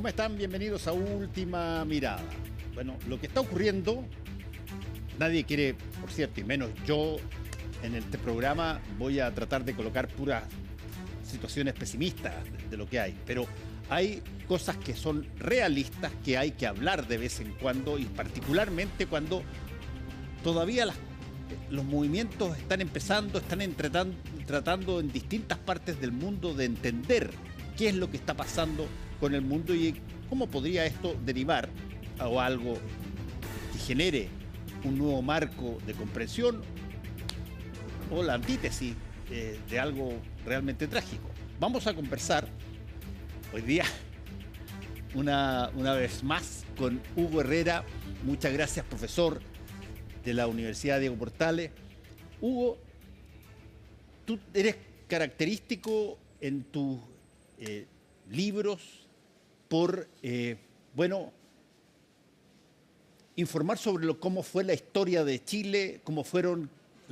¿Cómo están? Bienvenidos a Última Mirada. Bueno, lo que está ocurriendo, nadie quiere, por cierto, y menos yo, en este programa voy a tratar de colocar puras situaciones pesimistas de lo que hay, pero hay cosas que son realistas que hay que hablar de vez en cuando, y particularmente cuando todavía los movimientos están empezando, tratando en distintas partes del mundo de entender qué es lo que está pasando con el mundo y cómo podría esto derivar a algo que genere un nuevo marco de comprensión o la antítesis de algo realmente trágico. Vamos a conversar hoy día una vez más con Hugo Herrera. Muchas gracias, profesor de la Universidad Diego Portales. Hugo, tú eres característico en tus libros por, informar sobre cómo fue la historia de Chile, cómo fueron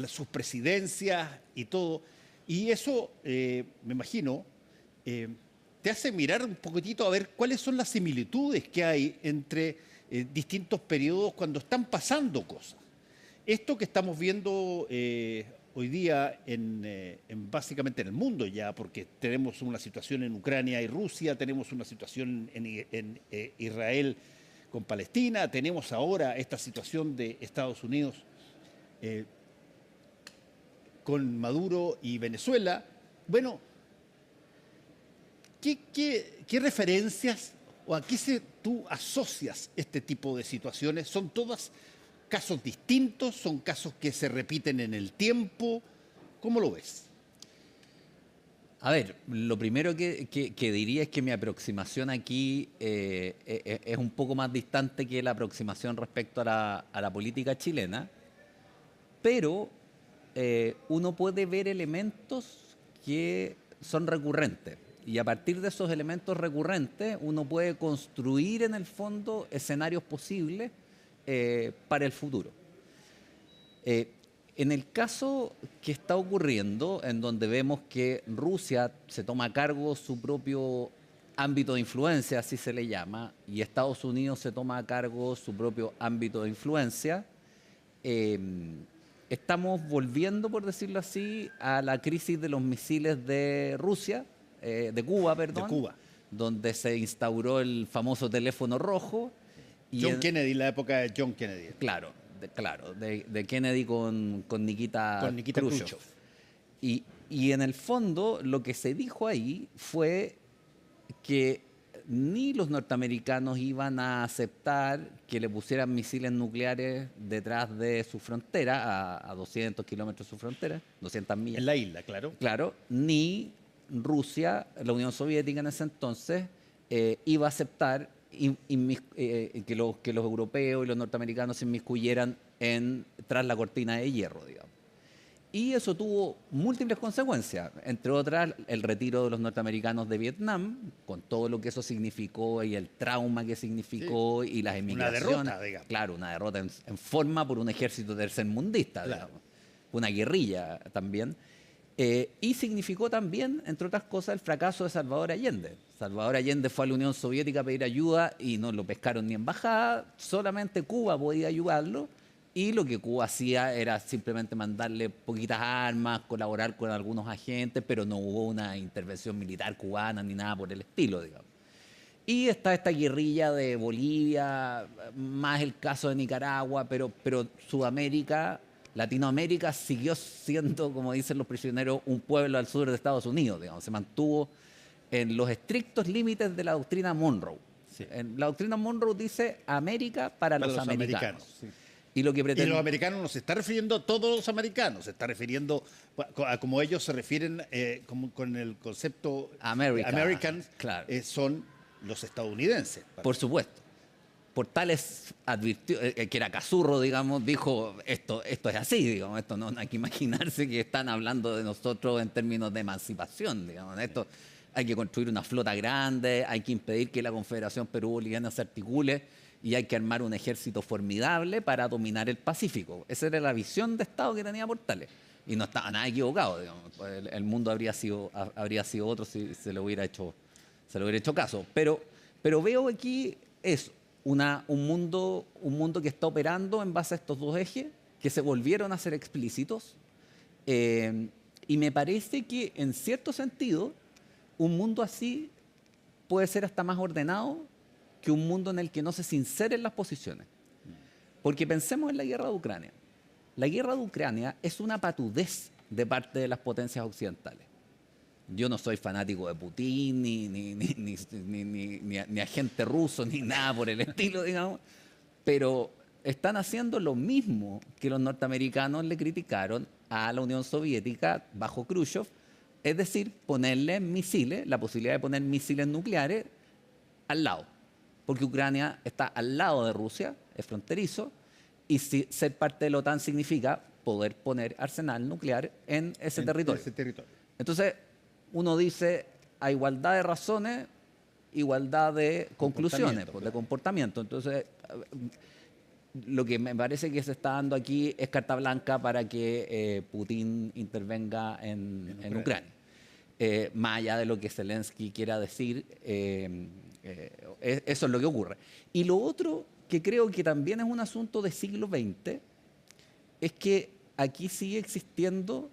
sus presidencias y todo. Y eso, me imagino, te hace mirar un poquitito a ver cuáles son las similitudes que hay entre distintos periodos cuando están pasando cosas. Esto que estamos viendo hoy día básicamente en el mundo ya, porque tenemos una situación en Ucrania y Rusia, tenemos una situación en Israel con Palestina, tenemos ahora esta situación de Estados Unidos con Maduro y Venezuela. Bueno, ¿qué referencias o a qué tú asocias este tipo de situaciones? ¿Son todas casos distintos? ¿Son casos que se repiten en el tiempo? ¿Cómo lo ves? A ver, lo primero que diría es que mi aproximación aquí es un poco más distante que la aproximación respecto a la política chilena, pero uno puede ver elementos que son recurrentes y a partir de esos elementos recurrentes uno puede construir en el fondo escenarios posibles para el futuro. En el caso que está ocurriendo, en donde vemos que Rusia se toma a cargo su propio ámbito de influencia, así se le llama, y Estados Unidos se toma a cargo su propio ámbito de influencia, estamos volviendo, por decirlo así, a la crisis de los misiles de Rusia, de Cuba, De perdón, Cuba. donde se instauró el famoso teléfono rojo. Kennedy, la época de John Kennedy. Claro, de Kennedy con Nikita Khrushchev. Khrushchev. Y en el fondo lo que se dijo ahí fue que ni los norteamericanos iban a aceptar que le pusieran misiles nucleares detrás de su frontera, a 200 kilómetros de su frontera, 200 millas. En la isla, claro. Claro, ni Rusia, la Unión Soviética en ese entonces, iba a aceptar que los europeos y los norteamericanos se inmiscuyeran tras la cortina de hierro, digamos. Y eso tuvo múltiples consecuencias, entre otras el retiro de los norteamericanos de Vietnam, con todo lo que eso significó y el trauma que significó, sí, y las emigraciones. Una derrota, digamos. Claro, una derrota en forma por un ejército tercermundista, claro, digamos. Una guerrilla también. Y significó también, entre otras cosas, el fracaso de Salvador Allende. Salvador Allende fue a la Unión Soviética a pedir ayuda y no lo pescaron ni embajada, solamente Cuba podía ayudarlo y lo que Cuba hacía era simplemente mandarle poquitas armas, colaborar con algunos agentes, pero no hubo una intervención militar cubana ni nada por el estilo, digamos. Y está esta guerrilla de Bolivia, más el caso de Nicaragua, pero Sudamérica, Latinoamérica siguió siendo, como dicen los prisioneros, un pueblo al sur de Estados Unidos, digamos. Se mantuvo en los estrictos límites de la doctrina Monroe. Sí. La doctrina Monroe dice América para los americanos. Sí. Y los americanos no se está refiriendo a todos los americanos, se está refiriendo a como ellos se refieren con el concepto Americans, claro, son los estadounidenses. Por supuesto. Portales advirtió, que era Cazurro, digamos, dijo, esto es así, digamos, esto no hay que imaginarse que están hablando de nosotros en términos de emancipación, digamos, esto hay que construir una flota grande, hay que impedir que la Confederación Perú-Boliviana se articule y hay que armar un ejército formidable para dominar el Pacífico. Esa era la visión de Estado que tenía Portales. Y no estaba nada equivocado, digamos. El mundo habría sido otro si se le hubiera hecho caso. Pero Pero veo aquí eso, un mundo que está operando en base a estos dos ejes, que se volvieron a ser explícitos. Y me parece que, en cierto sentido, un mundo así puede ser hasta más ordenado que un mundo en el que no se sinceren las posiciones. Porque pensemos en la guerra de Ucrania. La guerra de Ucrania es una patudez de parte de las potencias occidentales. Yo no soy fanático de Putin, ni agente ruso, ni nada por el estilo, digamos, pero están haciendo lo mismo que los norteamericanos le criticaron a la Unión Soviética bajo Khrushchev, es decir, ponerle misiles, la posibilidad de poner misiles nucleares al lado, porque Ucrania está al lado de Rusia, es fronterizo, y ser parte de la OTAN significa poder poner arsenal nuclear en ese territorio. Entonces, uno dice, a igualdad de razones, igualdad de conclusiones, de comportamiento. Entonces, lo que me parece que se está dando aquí es carta blanca para que Putin intervenga en Ucrania. Más allá de lo que Zelensky quiera decir, eso es lo que ocurre. Y lo otro, que creo que también es un asunto del siglo XX, es que aquí sigue existiendo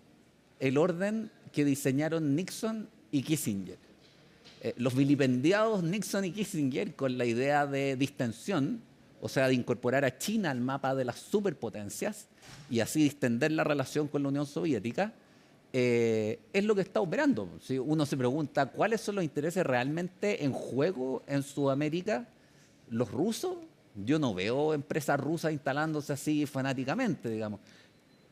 el orden que diseñaron Nixon y Kissinger. Los vilipendiados Nixon y Kissinger con la idea de distensión, o sea, de incorporar a China al mapa de las superpotencias y así distender la relación con la Unión Soviética, es lo que está operando. Si uno se pregunta cuáles son los intereses realmente en juego en Sudamérica, los rusos, yo no veo empresas rusas instalándose así fanáticamente, digamos.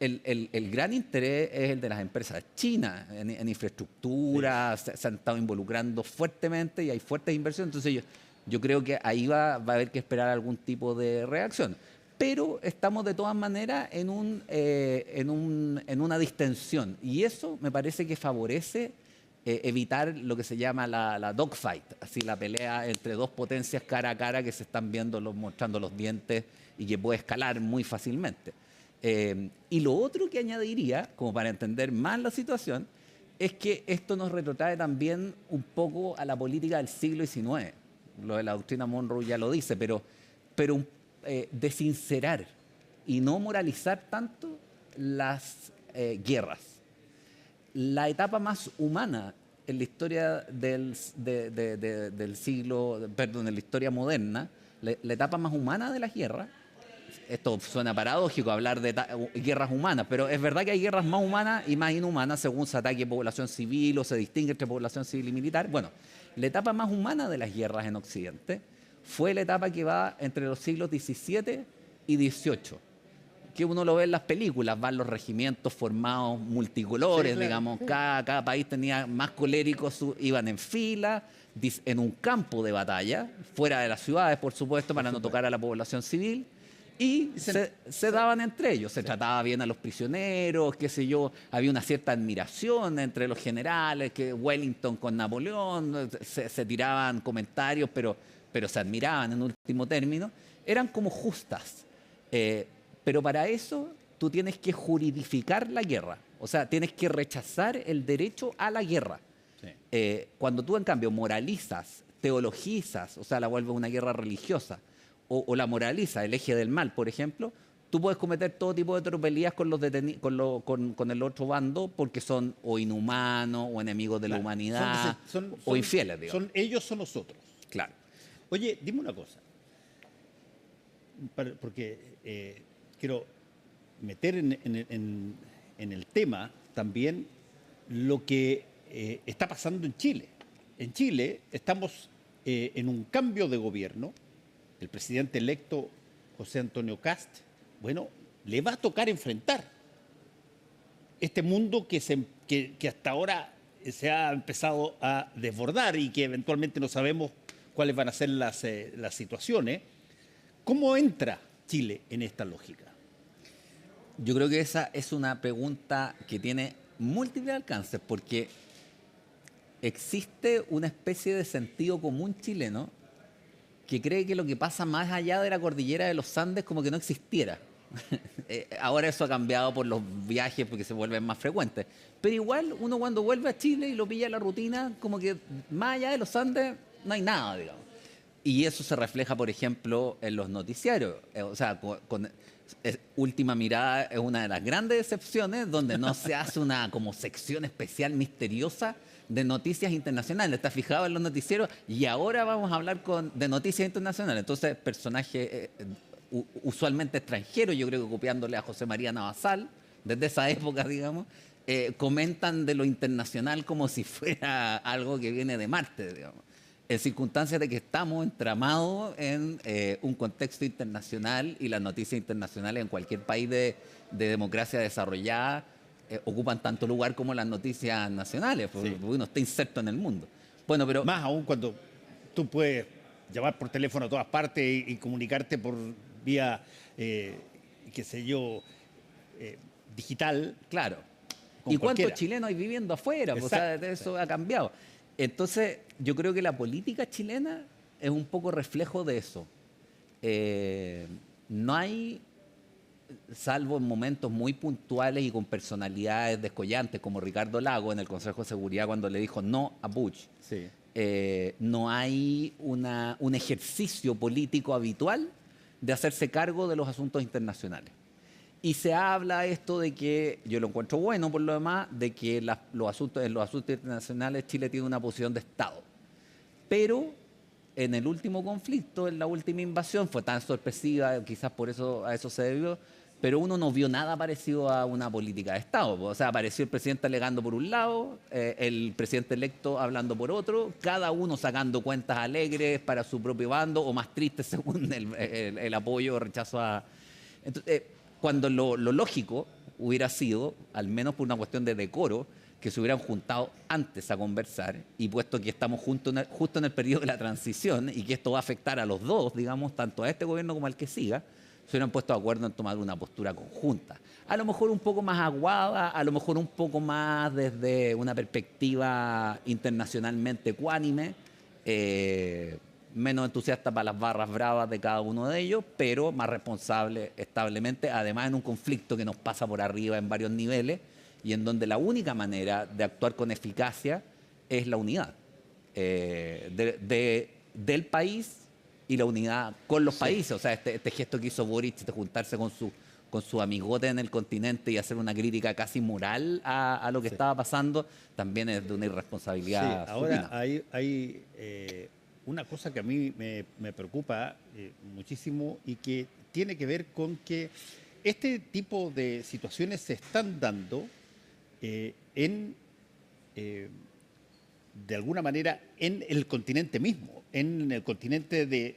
El gran interés es el de las empresas chinas en infraestructura, sí. se han estado involucrando fuertemente y hay fuertes inversiones. Entonces yo creo que ahí va a haber que esperar algún tipo de reacción. Pero estamos de todas maneras en una distensión y eso me parece que favorece evitar lo que se llama la dogfight, así la pelea entre dos potencias cara a cara que se están viendo, mostrando los dientes y que puede escalar muy fácilmente. Y lo otro que añadiría, como para entender más la situación, es que esto nos retrotrae también un poco a la política del siglo XIX. Lo de la doctrina Monroe ya lo dice, pero de sincerar y no moralizar tanto las guerras. La etapa más humana en la historia del siglo, perdón, en la historia moderna, la etapa más humana de las guerras. Esto suena paradójico hablar de guerras humanas, pero es verdad que hay guerras más humanas y más inhumanas según se ataque población civil o se distingue entre población civil y militar. Bueno, la etapa más humana de las guerras en Occidente fue la etapa que va entre los siglos XVII y XVIII, que uno lo ve en las películas, van los regimientos formados multicolores, sí, claro. Digamos, cada país tenía más coléricos, iban en fila, en un campo de batalla, fuera de las ciudades, por supuesto, para no tocar a la población civil. Y se daban entre ellos, se trataba bien a los prisioneros, qué sé yo, había una cierta admiración entre los generales, que Wellington con Napoleón, se tiraban comentarios, pero se admiraban en último término, eran como justas. Pero para eso tú tienes que juridificar la guerra, o sea, tienes que rechazar el derecho a la guerra. Sí. Cuando tú, en cambio, moralizas, teologizas, o sea, la vuelves una guerra religiosa, o la moraliza, el eje del mal, por ejemplo, tú puedes cometer todo tipo de tropelías con el otro bando porque son o inhumanos o enemigos de la humanidad o infieles, digamos. Son ellos o nosotros. Claro. Oye, dime una cosa, porque quiero meter en el tema también lo que está pasando en Chile. En Chile estamos en un cambio de gobierno. El presidente electo, José Antonio Kast, bueno, le va a tocar enfrentar este mundo que hasta ahora se ha empezado a desbordar y que eventualmente no sabemos cuáles van a ser las situaciones. ¿Cómo entra Chile en esta lógica? Yo creo que esa es una pregunta que tiene múltiples alcances, porque existe una especie de sentido común chileno que cree que lo que pasa más allá de la cordillera de los Andes como que no existiera. Ahora eso ha cambiado por los viajes porque se vuelven más frecuentes. Pero igual uno cuando vuelve a Chile y lo pilla la rutina, como que más allá de los Andes no hay nada, digamos. Y eso se refleja, por ejemplo, en los noticiarios. O sea, Última Mirada es una de las grandes excepciones donde no se hace una como sección especial misteriosa de noticias internacionales. Está fijado en los noticieros y ahora vamos a hablar de noticias internacionales. Entonces, personaje usualmente extranjero, yo creo que copiándole a José María Navasal, desde esa época, digamos, comentan de lo internacional como si fuera algo que viene de Marte, digamos. En circunstancias de que estamos entramados en un contexto internacional y las noticias internacionales en cualquier país de democracia desarrollada ocupan tanto lugar como las noticias nacionales, porque uno está inserto en el mundo. Bueno, pero más aún cuando tú puedes llamar por teléfono a todas partes y comunicarte por vía, qué sé yo, digital. Claro. ¿Y cuántos chilenos hay viviendo afuera? O sea, eso ha cambiado. Entonces, yo creo que la política chilena es un poco reflejo de eso. No hay, salvo en momentos muy puntuales y con personalidades descollantes, como Ricardo Lago en el Consejo de Seguridad cuando le dijo no a Bush, no hay un ejercicio político habitual de hacerse cargo de los asuntos internacionales. Y se habla esto de que, yo lo encuentro bueno por lo demás, de que en los asuntos internacionales Chile tiene una posición de Estado. Pero en el último conflicto, en la última invasión, fue tan sorpresiva, quizás por eso a eso se debió, pero uno no vio nada parecido a una política de Estado. O sea, apareció el presidente alegando por un lado, el presidente electo hablando por otro, cada uno sacando cuentas alegres para su propio bando o más tristes según el apoyo o rechazo a... Entonces, cuando lo lógico hubiera sido, al menos por una cuestión de decoro, que se hubieran juntado antes a conversar y puesto que estamos justo en el periodo de la transición y que esto va a afectar a los dos, digamos, tanto a este gobierno como al que siga, se hubieran puesto de acuerdo en tomar una postura conjunta. A lo mejor un poco más aguada, a lo mejor un poco más desde una perspectiva internacionalmente ecuánime, menos entusiasta para las barras bravas de cada uno de ellos, pero más responsable establemente, además en un conflicto que nos pasa por arriba en varios niveles y en donde la única manera de actuar con eficacia es la unidad del país y la unidad con los países. O sea, este gesto que hizo Boric de juntarse con su amigote en el continente y hacer una crítica casi moral a lo que estaba pasando, también es de una irresponsabilidad. Sí, ahora hay una cosa que a mí me preocupa muchísimo y que tiene que ver con que este tipo de situaciones se están dando de alguna manera en el continente mismo, en el continente de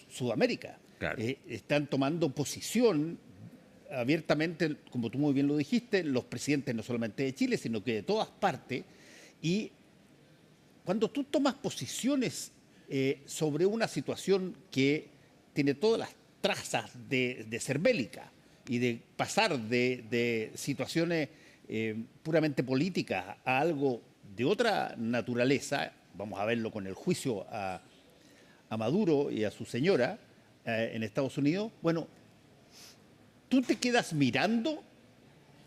Sudamérica. Claro. Están tomando posición abiertamente, como tú muy bien lo dijiste, los presidentes no solamente de Chile, sino que de todas partes. Y cuando tú tomas posiciones sobre una situación que tiene todas las trazas de ser bélica y de pasar de situaciones puramente políticas a algo de otra naturaleza, vamos a verlo con el juicio a Maduro y a su señora en Estados Unidos, bueno, tú te quedas mirando,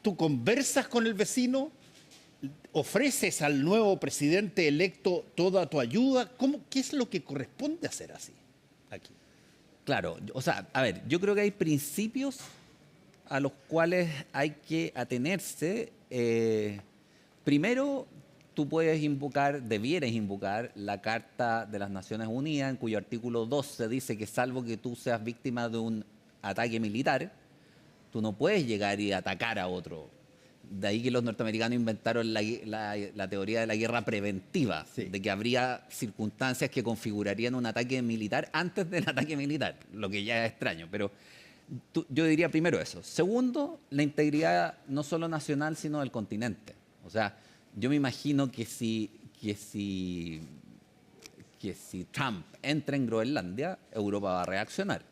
tú conversas con el vecino, ofreces al nuevo presidente electo toda tu ayuda. ¿Qué es lo que corresponde hacer así aquí? Claro, o sea, a ver, yo creo que hay principios a los cuales hay que atenerse. Primero, tú debieras invocar la Carta de las Naciones Unidas, en cuyo artículo 12 dice que salvo que tú seas víctima de un ataque militar, tú no puedes llegar y atacar a otro. De ahí que los norteamericanos inventaron la teoría de la guerra preventiva, de que habría circunstancias que configurarían un ataque militar antes del ataque militar, lo que ya es extraño, pero yo diría primero eso. Segundo, la integridad no solo nacional, sino del continente. O sea, yo me imagino que si Trump entra en Groenlandia, Europa va a reaccionar.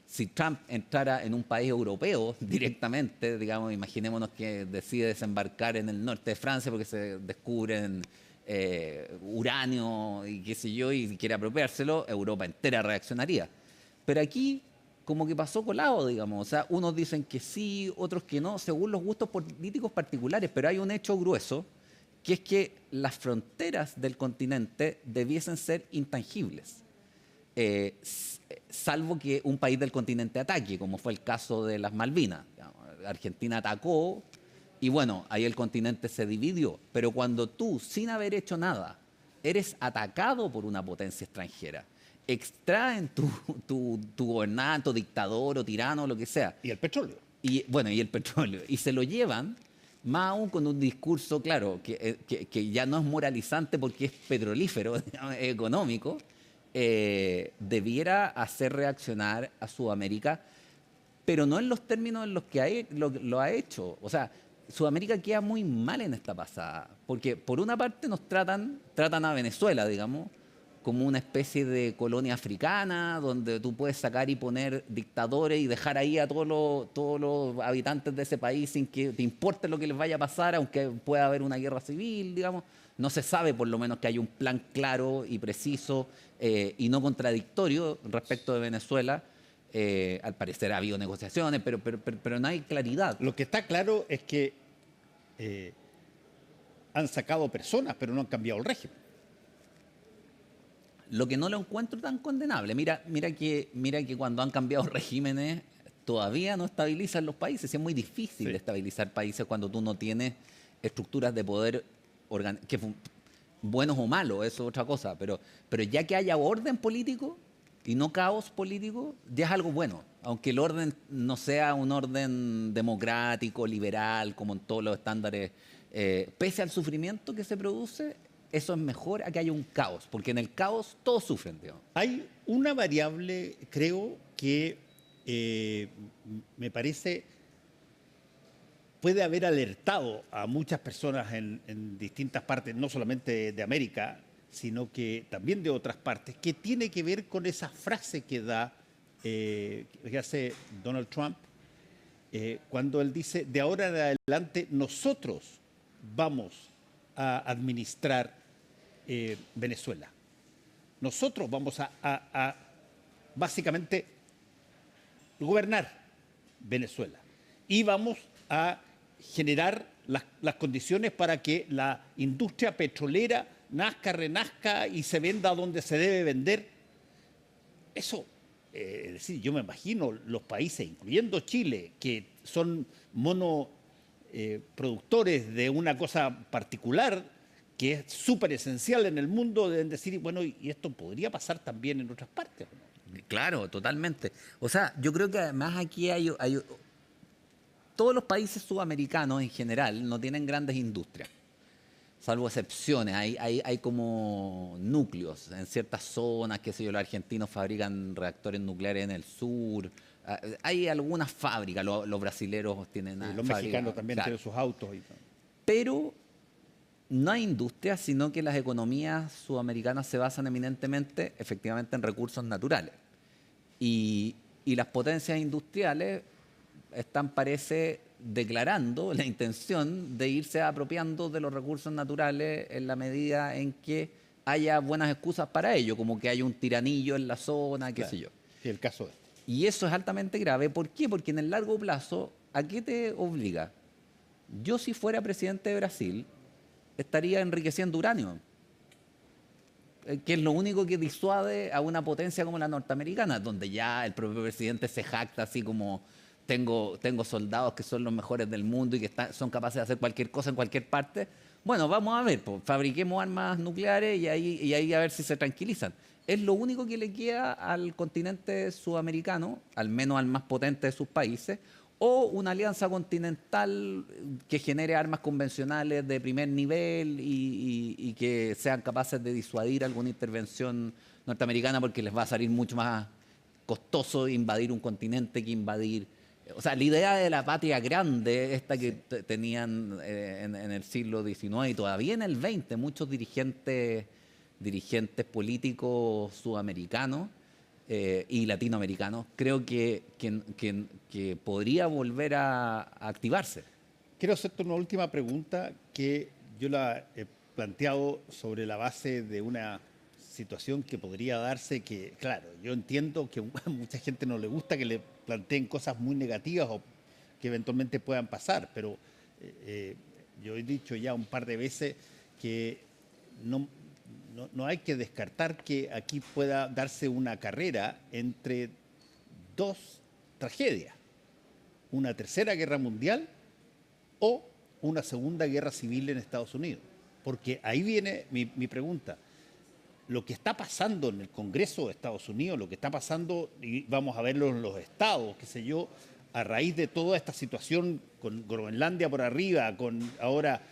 Si Trump entrara en un país europeo directamente, digamos, imaginémonos que decide desembarcar en el norte de Francia porque se descubren uranio y qué sé yo, y quiere apropiárselo, Europa entera reaccionaría. Pero aquí, como que pasó colado, digamos. O sea, unos dicen que sí, otros que no, según los gustos políticos particulares, pero hay un hecho grueso, que es que las fronteras del continente debiesen ser intangibles. salvo que un país del continente ataque, como fue el caso de las Malvinas. Argentina atacó y bueno, ahí el continente se dividió. Pero cuando tú, sin haber hecho nada, eres atacado por una potencia extranjera, extraen tu gobernante, o dictador, o tirano, o lo que sea. Y el petróleo. Y bueno, y el petróleo. Y se lo llevan, más aún con un discurso, claro, que ya no es moralizante porque es petrolífero, digamos, es económico, debiera hacer reaccionar a Sudamérica, pero no en los términos en los que lo ha hecho. O sea, Sudamérica queda muy mal en esta pasada, porque por una parte nos tratan a Venezuela, digamos, como una especie de colonia africana, donde tú puedes sacar y poner dictadores y dejar ahí a todos los habitantes de ese país sin que te importe lo que les vaya a pasar, aunque pueda haber una guerra civil, digamos. No se sabe por lo menos que hay un plan claro y preciso y no contradictorio respecto de Venezuela. Al parecer ha habido negociaciones, pero no hay claridad. Lo que está claro es que han sacado personas, pero no han cambiado el régimen. Lo que no lo encuentro tan condenable. Mira que cuando han cambiado regímenes todavía no estabilizan los países. Es muy difícil de estabilizar países cuando tú no tienes estructuras de poder buenos o malos, eso es otra cosa. Pero ya que haya orden político y no caos político, ya es algo bueno. Aunque el orden no sea un orden democrático, liberal, como en todos los estándares, pese al sufrimiento que se produce, eso es mejor a que haya un caos, porque en el caos todos sufren, digamos. Hay una variable, creo, que me parece puede haber alertado a muchas personas en distintas partes, no solamente de América, sino que también de otras partes, que tiene que ver con esa frase que que hace Donald Trump, cuando él dice, de ahora en adelante nosotros vamos a administrar Venezuela. Nosotros vamos a básicamente gobernar Venezuela y vamos a generar las condiciones para que la industria petrolera nazca, renazca y se venda donde se debe vender. Eso, es decir, yo me imagino los países, incluyendo Chile, que son monoproductores de una cosa particular, que es súper esencial en el mundo, deben decir, bueno, y esto podría pasar también en otras partes, ¿no? Claro, totalmente. O sea, yo creo que además aquí todos los países sudamericanos en general no tienen grandes industrias, salvo excepciones. Hay como núcleos en ciertas zonas, qué sé yo, los argentinos fabrican reactores nucleares en el sur. Hay algunas fábricas, los brasileros tienen los mexicanos también, claro, tienen sus autos. Pero no hay industria, sino que las economías sudamericanas se basan eminentemente, efectivamente, en recursos naturales. Y las potencias industriales están, parece, declarando la intención de irse apropiando de los recursos naturales en la medida en que haya buenas excusas para ello, como que haya un tiranillo en la zona, qué sé yo. Sí, el caso es. Y eso es altamente grave. ¿Por qué? Porque en el largo plazo, ¿a qué te obliga? Yo, si fuera presidente de Brasil, estaría enriqueciendo uranio, que es lo único que disuade a una potencia como la norteamericana, donde ya el propio presidente se jacta así como tengo soldados que son los mejores del mundo y que son capaces de hacer cualquier cosa en cualquier parte. Bueno, vamos a ver, pues, fabriquemos armas nucleares y ahí a ver si se tranquilizan. Es lo único que le queda al continente sudamericano, al menos al más potente de sus países, o una alianza continental que genere armas convencionales de primer nivel y que sean capaces de disuadir alguna intervención norteamericana, porque les va a salir mucho más costoso invadir un continente que invadir. O sea, la idea de la patria grande, esta que tenían en el siglo XIX y todavía en el XX, muchos dirigentes políticos sudamericanos y latinoamericanos, creo que podría volver a activarse. Quiero hacerte una última pregunta que yo la he planteado sobre la base de una situación que podría darse, que claro, yo entiendo que a mucha gente no le gusta que le planteen cosas muy negativas o que eventualmente puedan pasar, pero yo he dicho ya un par de veces que no hay que descartar que aquí pueda darse una carrera entre dos tragedias, una tercera guerra mundial o una segunda guerra civil en Estados Unidos. Porque ahí viene mi pregunta. Lo que está pasando en el Congreso de Estados Unidos, lo que está pasando, y vamos a verlo en los estados, qué sé yo, a raíz de toda esta situación con Groenlandia por arriba, con ahora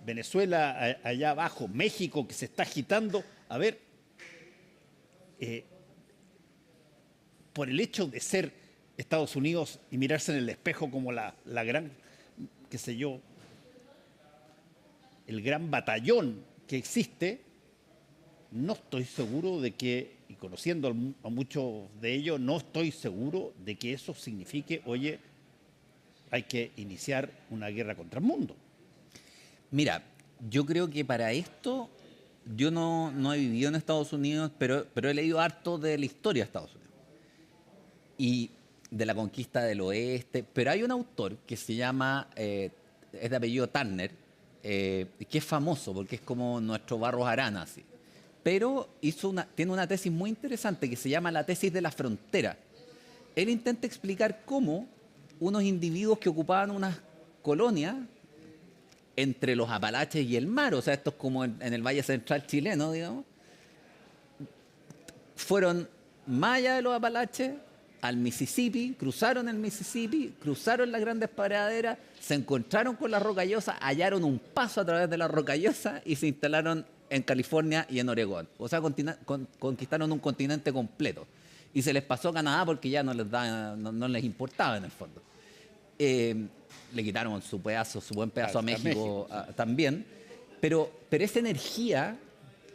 Venezuela allá abajo, México que se está agitando. A ver, por el hecho de ser Estados Unidos y mirarse en el espejo como la gran, qué sé yo, el gran batallón que existe, no estoy seguro de que, y conociendo a muchos de ellos, no estoy seguro de que eso signifique, oye, hay que iniciar una guerra contra el mundo. Mira, yo creo que para esto, yo no he vivido en Estados Unidos, pero he leído harto de la historia de Estados Unidos y de la conquista del oeste. Pero hay un autor que se llama, es de apellido Turner, que es famoso porque es como nuestro Barros Arana, así. Pero tiene una tesis muy interesante que se llama la tesis de la frontera. Él intenta explicar cómo unos individuos que ocupaban unas colonias entre los Apalaches y el mar, o sea, esto es como en el Valle Central chileno, digamos, fueron más allá de los Apalaches al Mississippi, cruzaron el Mississippi, cruzaron las grandes praderas, se encontraron con la Rocallosa, hallaron un paso a través de la Rocallosa y se instalaron en California y en Oregón. O sea, conquistaron un continente completo. Y se les pasó a Canadá porque ya no les importaba en el fondo. Le quitaron su buen pedazo a México también. Pero esa energía,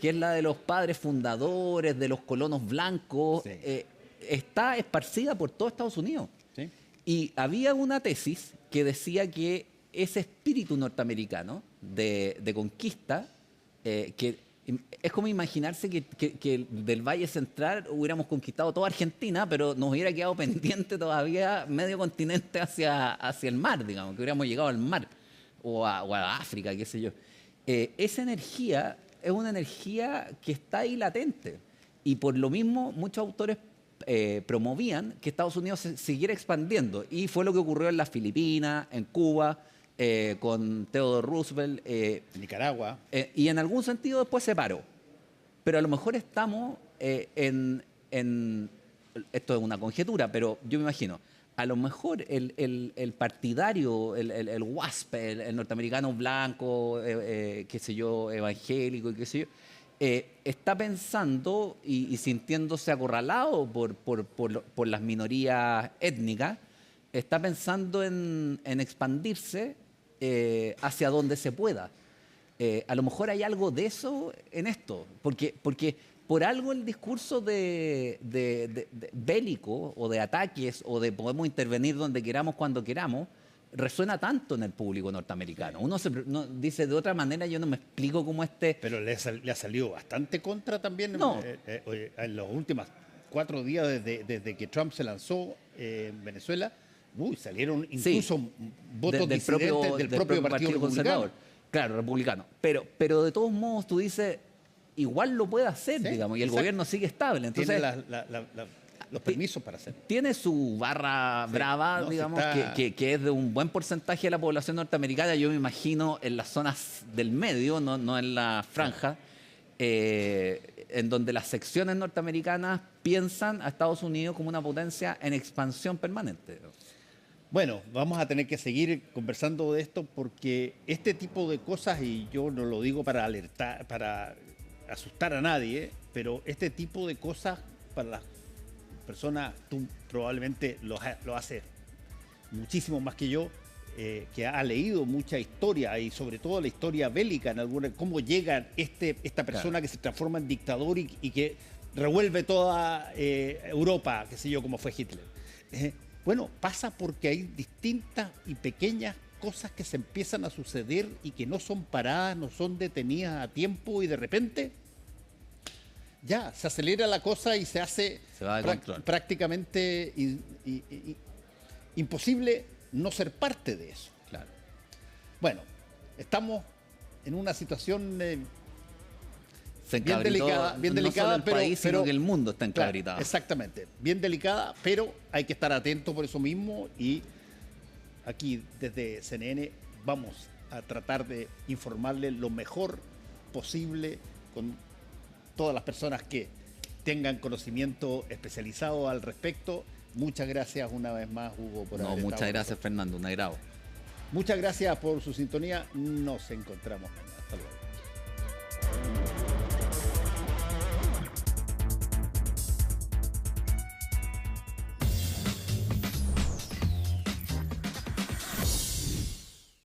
que es la de los padres fundadores, de los colonos blancos, sí, está esparcida por todo Estados Unidos. Sí. Y había una tesis que decía que ese espíritu norteamericano de conquista, que es como imaginarse que del Valle Central hubiéramos conquistado toda Argentina, pero nos hubiera quedado pendiente todavía medio continente hacia el mar, digamos, que hubiéramos llegado al mar o a África, qué sé yo. Esa energía es una energía que está ahí latente. Y por lo mismo muchos autores promovían que Estados Unidos se siguiera expandiendo. Y fue lo que ocurrió en las Filipinas, en Cuba, con Theodore Roosevelt. Nicaragua. Y en algún sentido después se paró. Pero a lo mejor estamos esto es una conjetura, pero yo me imagino, a lo mejor el partidario, el WASP, el norteamericano blanco, qué sé yo, evangélico y qué sé yo, está pensando y sintiéndose acorralado por las minorías étnicas, está pensando en expandirse hacia donde se pueda. A lo mejor hay algo de eso en esto, porque por algo el discurso de bélico o de ataques o de podemos intervenir donde queramos, cuando queramos, resuena tanto en el público norteamericano. Uno dice de otra manera, yo no me explico cómo Pero le ha salido bastante contra también no. En los últimos 4 días desde que Trump se lanzó en Venezuela. Salieron incluso votos disidentes del propio Partido Conservador. Claro, republicano. Pero de todos modos tú dices, igual lo puede hacer, sí, digamos, y el gobierno sigue estable. Entonces, tiene los permisos para hacerlo. Tiene su barra brava, digamos, que es de un buen porcentaje de la población norteamericana. Yo me imagino en las zonas del medio, no en la franja, en donde las secciones norteamericanas piensan a Estados Unidos como una potencia en expansión permanente. Bueno, vamos a tener que seguir conversando de esto porque este tipo de cosas, y yo no lo digo para alertar, para asustar a nadie, pero este tipo de cosas para las personas, tú probablemente lo haces muchísimo más que yo, que ha leído mucha historia y sobre todo la historia bélica, en alguna, cómo llega esta persona, claro, que se transforma en dictador y que revuelve toda Europa, qué sé yo, como fue Hitler. Bueno, pasa porque hay distintas y pequeñas cosas que se empiezan a suceder y que no son paradas, no son detenidas a tiempo y de repente ya se acelera la cosa y se hace prácticamente imposible no ser parte de eso. Claro. Bueno, estamos en una situación Se bien encabritó delicada, bien no delicada, solo el país, sino que el mundo está claro, encabritado. exactamente, bien delicada, pero hay que estar atento por eso mismo y aquí desde CNN vamos a tratar de informarle lo mejor posible con todas las personas que tengan conocimiento especializado al respecto. Muchas gracias una vez más, Hugo, por haber Muchas estado con gracias, nosotros. Fernando, un agrado. Muchas gracias por su sintonía. Nos encontramos mañana. Hasta luego.